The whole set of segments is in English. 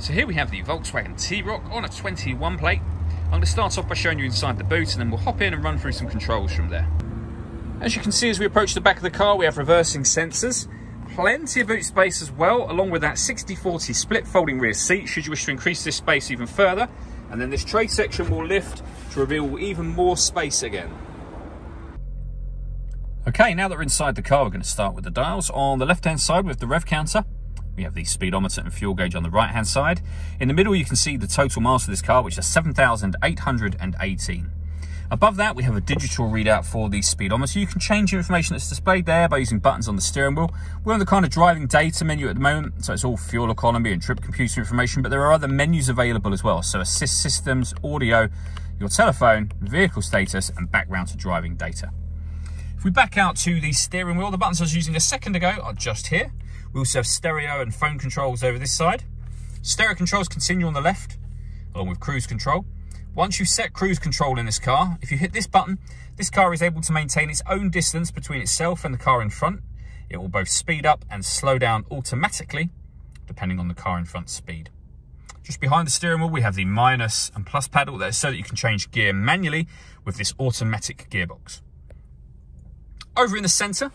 So here we have the Volkswagen T-Roc on a 21 plate. I'm going to start off by showing you inside the boot and then we'll hop in and run through some controls from there. As you can see as we approach the back of the car, we have reversing sensors, plenty of boot space as well, along with that 60-40 split folding rear seat should you wish to increase this space even further. And then this tray section will lift to reveal even more space again. Okay, now that we're inside the car, we're going to start with the dials. On the left-hand side with the Rev Counter, we have the speedometer and fuel gauge on the right-hand side. In the middle, you can see the total miles for this car, which is 7,818. Above that, we have a digital readout for the speedometer. You can change the information that's displayed there by using buttons on the steering wheel. We're on the kind of driving data menu at the moment, so it's all fuel economy and trip computer information, but there are other menus available as well. So assist systems, audio, your telephone, vehicle status, and background to driving data. If we back out to the steering wheel, the buttons I was using a second ago are just here. We also have stereo and phone controls over this side. Stereo controls continue on the left, along with cruise control. Once you've set cruise control in this car, if you hit this button, this car is able to maintain its own distance between itself and the car in front. It will both speed up and slow down automatically, depending on the car in front's speed. Just behind the steering wheel, we have the minus and plus paddle there, so that you can change gear manually with this automatic gearbox. Over in the center,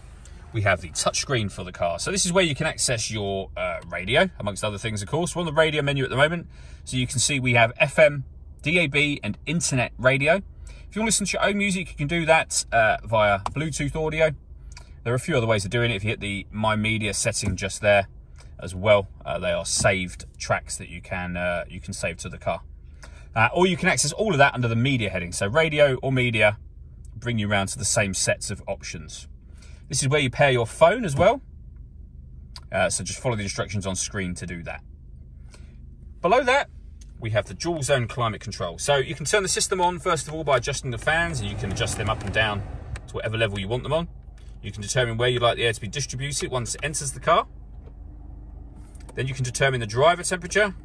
we have the touchscreen for the car. So this is where you can access your radio, amongst other things, of course. We're on the radio menu at the moment, so you can see we have FM, DAB and internet radio. If you want to listen to your own music, you can do that via Bluetooth audio. There are a few other ways of doing it. If you hit the My Media setting just there as well, they are saved tracks that you can save to the car. Or you can access all of that under the media heading. So radio or media bring you around to the same sets of options. This is where you pair your phone as well. So just follow the instructions on screen to do that. Below that, we have the dual zone climate control. So you can turn the system on, first of all, by adjusting the fans, and you can adjust them up and down to whatever level you want them on. You can determine where you'd like the air to be distributed once it enters the car. Then you can determine the driver temperature,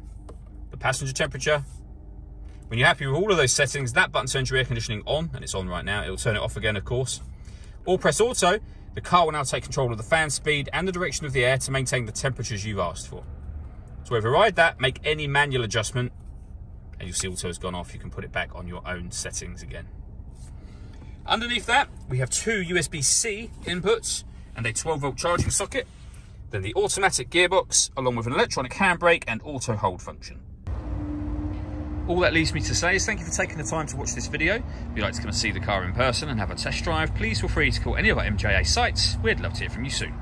the passenger temperature. When you're happy with all of those settings, that button turns your air conditioning on, and it's on right now. It'll turn it off again, of course. Or press auto. The car will now take control of the fan speed and the direction of the air to maintain the temperatures you've asked for. So override that, make any manual adjustment, and you'll see auto has gone off. You can put it back on your own settings again. Underneath that, we have two USB-C inputs and a 12-volt charging socket. Then the automatic gearbox, along with an electronic handbrake and auto hold function. All that leaves me to say is thank you for taking the time to watch this video. If you'd like to come and see the car in person and have a test drive, please feel free to call any of our MJA sites. We'd love to hear from you soon.